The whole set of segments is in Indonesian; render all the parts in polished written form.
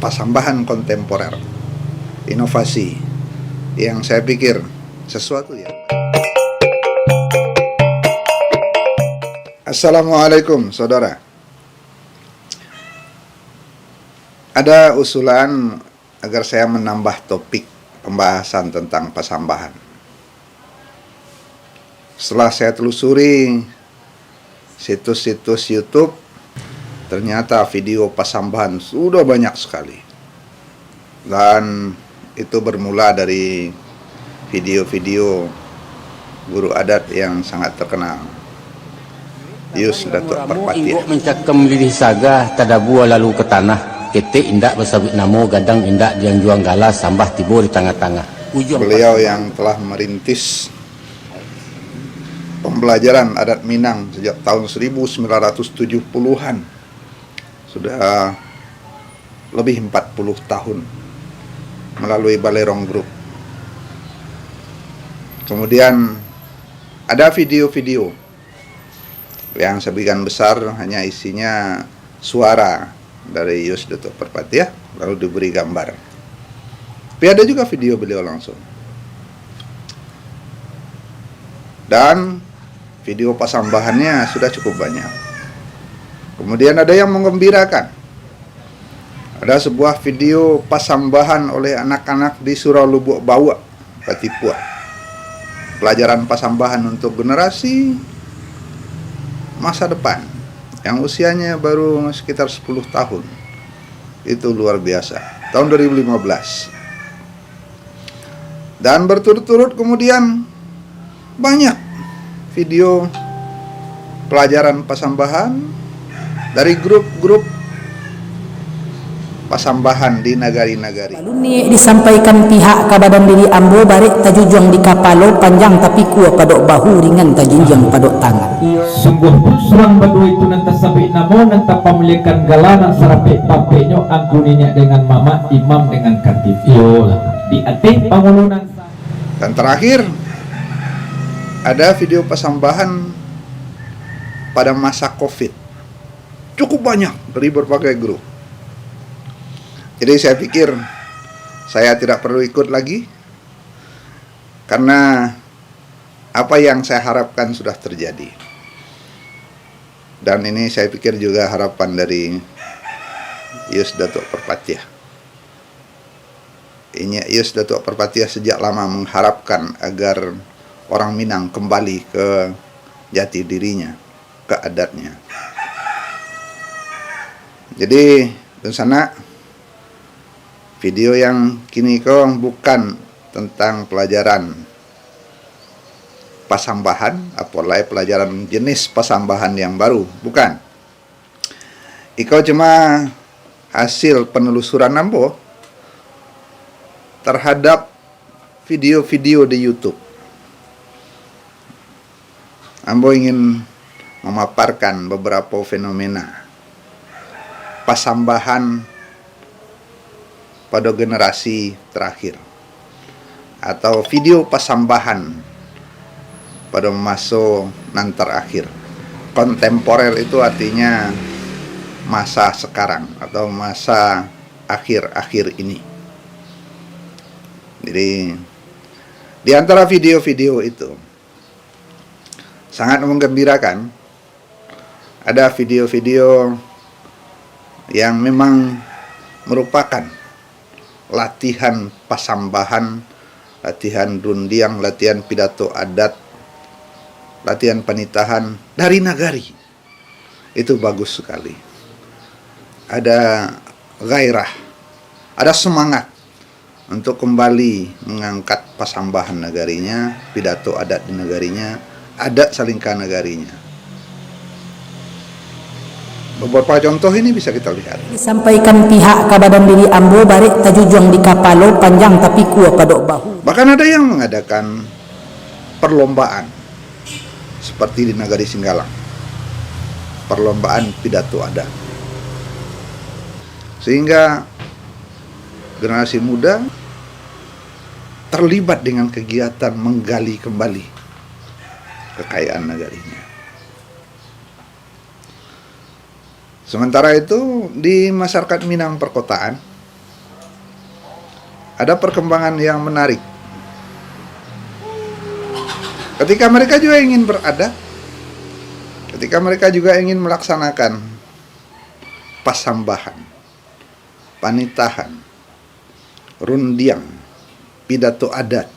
Pasambahan kontemporer, inovasi yang saya pikir sesuatu yang... Assalamualaikum saudara. Ada usulan agar saya menambah topik pembahasan tentang pasambahan. Setelah saya telusuri situs-situs YouTube, ternyata video pasambahan sudah banyak sekali. Dan itu bermula dari video-video guru adat yang sangat terkenal, Yus Datuk Perpatia. Mencakam lilih saga tadabua lalu ke tanah, ketik indak bersabit namo gadang indak diang juang galas sambah tibo di tengah-tengah. Beliau yang telah merintis pembelajaran adat Minang sejak tahun 1970-an. Sudah lebih 40 tahun melalui Balerong Group. Kemudian ada video-video yang sebagian besar hanya isinya suara dari Yus Datuk Perpatia, lalu diberi gambar. Tapi ada juga video beliau langsung. Dan video pasambahannya sudah cukup banyak. Kemudian ada yang menggembirakan. Ada sebuah video pasambahan oleh anak-anak di Surau Lubuk Bawa, Patipua. Pelajaran pasambahan untuk generasi masa depan yang usianya baru sekitar 10 tahun. Itu luar biasa. Tahun 2015. Dan berturut-turut kemudian banyak video pelajaran pasambahan dari grup-grup pasambahan di nagari-nagari. Baluni disampaikan pihak Kabadan Diri Ambo barik tajujung di kapalo panjang tapi kuah padok bahu ringan tajunjang padok tangan. Sungguh pun surang badu itu nanti sampai namo nanti pemilikan galanan sarapek papenya angkuninya dengan mama imam dengan katib. Iyalah di atik pangulunan. Dan terakhir ada video pasambahan pada masa COVID. Cukup banyak dari berbagai grup. Jadi saya pikir saya tidak perlu ikut lagi, karena apa yang saya harapkan sudah terjadi. Dan ini saya pikir juga harapan dari Yus Datuk Perpatia. Yus Datuk Perpatia sejak lama mengharapkan agar orang Minang kembali ke jati dirinya, ke adatnya. Jadi di sana video yang kini kau bukan tentang pelajaran pasambahan, apalagi pelajaran jenis pasambahan yang baru, bukan. Ikau cuma hasil penelusuran Ambo terhadap video-video di YouTube. Ambo ingin memaparkan beberapa fenomena pasambahan pada generasi terakhir, atau video pasambahan pada masa nan terakhir. Kontemporer itu artinya masa sekarang atau masa akhir-akhir ini. Jadi di antara video-video itu sangat menggembirakan. Ada video-video yang memang merupakan latihan pasambahan, latihan rundiang, latihan pidato adat, latihan penitahan dari nagari. Itu bagus sekali. Ada gairah, ada semangat untuk kembali mengangkat pasambahan nagarinya, pidato adat di nagarinya, adat salingka nagarinya. Beberapa contoh ini bisa kita lihat. Disampaikan pihak Kabadan Diri Ambo barik tajujung di kapalo panjang tapi kuah padok bahu. Bahkan ada yang mengadakan perlombaan seperti di Nagari Singgalang, perlombaan pidato adat, sehingga generasi muda terlibat dengan kegiatan menggali kembali kekayaan nagarinya. Sementara itu di masyarakat Minang perkotaan ada perkembangan yang menarik. Ketika mereka juga ingin beradat, ketika mereka juga ingin melaksanakan pasambahan, panitahan, rundiang, pidato adat,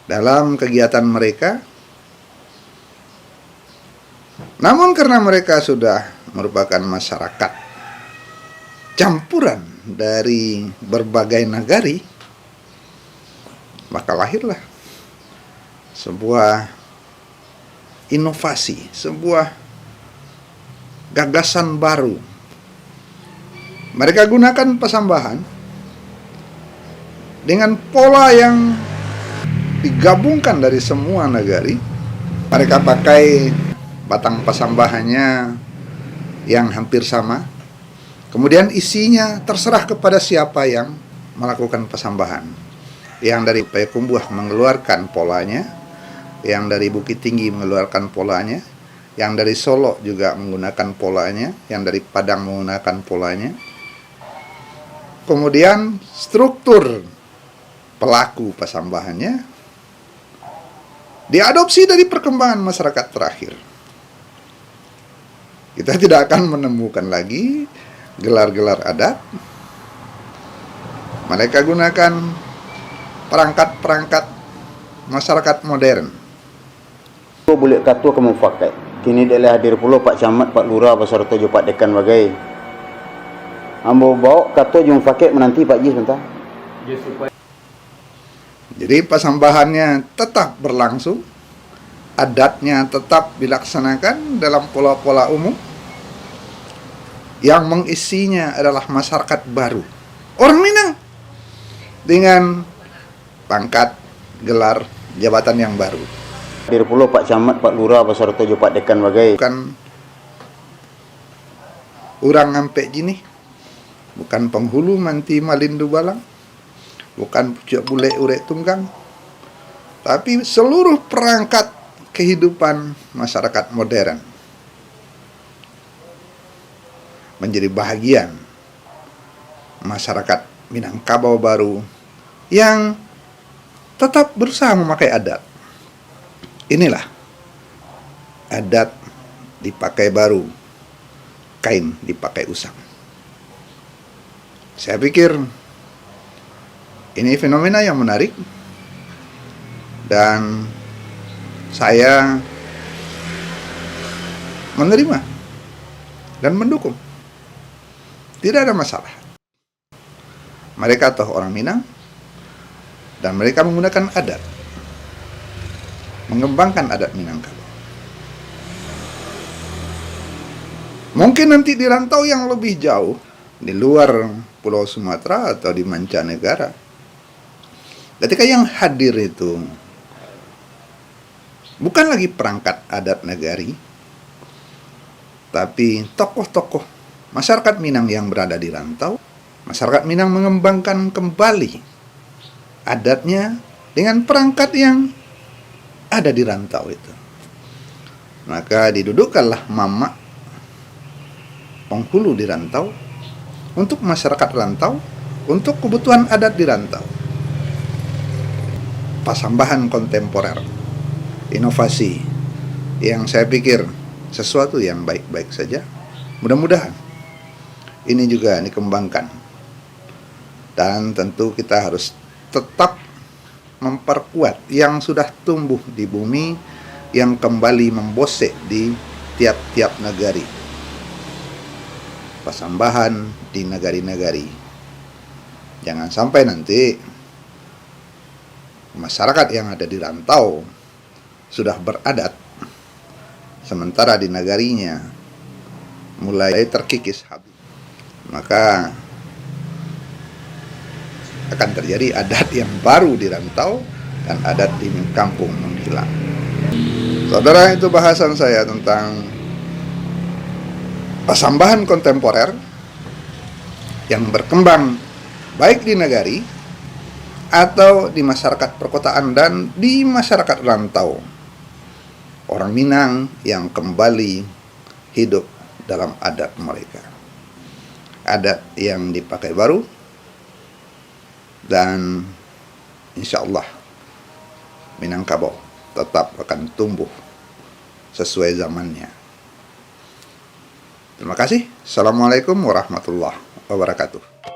dalam kegiatan mereka. Namun karena mereka sudah merupakan masyarakat campuran dari berbagai nagari, maka lahirlah sebuah inovasi, sebuah gagasan baru. Mereka gunakan pasambahan dengan pola yang digabungkan dari semua nagari. Mereka pakai batang pasambahannya yang hampir sama. Kemudian isinya terserah kepada siapa yang melakukan pasambahan. Yang dari Payakumbuh mengeluarkan polanya, yang dari Bukit Tinggi mengeluarkan polanya, yang dari Solo juga menggunakan polanya, yang dari Padang menggunakan polanya. Kemudian struktur pelaku pasambahannya diadopsi dari perkembangan masyarakat terakhir. Kita tidak akan menemukan lagi gelar-gelar adat. Mereka gunakan perangkat-perangkat masyarakat modern. Boleh kata kamu pakai. Kini dia hadir pula Pak Camat, Pak Lurah, beserta jo Pak Dekan bagai. Ambo bawa kata jom pakai menanti Pak Ji sebentar. Jadi pasambahannya tetap berlangsung, adatnya tetap dilaksanakan dalam pola-pola umum. Yang mengisinya adalah masyarakat baru, orang Minang, dengan pangkat, gelar, jabatan yang baru. Hadir pula Pak Camat, Pak Lurah, beserta jo Pak Dekan bagai. Bukan orang ngampek gini, bukan penghulu manti malindu balang, bukan pucuk bule urek tunggang, tapi seluruh perangkat kehidupan masyarakat modern menjadi bahagian masyarakat Minangkabau baru yang tetap berusaha memakai adat. Inilah adat dipakai baru, kain dipakai usang. Saya pikir ini fenomena yang menarik dan saya menerima dan mendukung. Tidak ada masalah. Mereka toh orang Minang dan mereka menggunakan adat, mengembangkan adat Minangkabau. Mungkin nanti di rantau yang lebih jauh, di luar Pulau Sumatera atau di mancanegara, ketika yang hadir itu bukan lagi perangkat adat nagari, tapi tokoh-tokoh masyarakat Minang yang berada di rantau. Masyarakat Minang mengembangkan kembali adatnya dengan perangkat yang ada di rantau itu. Maka didudukkanlah mama penghulu di rantau untuk masyarakat rantau, untuk kebutuhan adat di rantau. Pasambahan kontemporer, inovasi yang saya pikir sesuatu yang baik-baik saja. Mudah-mudahan ini juga dikembangkan. Dan tentu kita harus tetap memperkuat yang sudah tumbuh di bumi, yang kembali membosek di tiap-tiap negari. Pasambahan di negari-negari. Jangan sampai nanti masyarakat yang ada di rantau sudah beradat, sementara di negarinya mulai terkikis habis. Maka akan terjadi adat yang baru di rantau dan adat di kampung menghilang. Saudara, itu bahasan saya tentang pasambahan kontemporer yang berkembang baik di nagari atau di masyarakat perkotaan dan di masyarakat rantau. Orang Minang yang kembali hidup dalam adat mereka. Adat yang dipakai baru, dan insya Allah Minangkabau tetap akan tumbuh sesuai zamannya. Terima kasih. Assalamualaikum warahmatullahi wabarakatuh.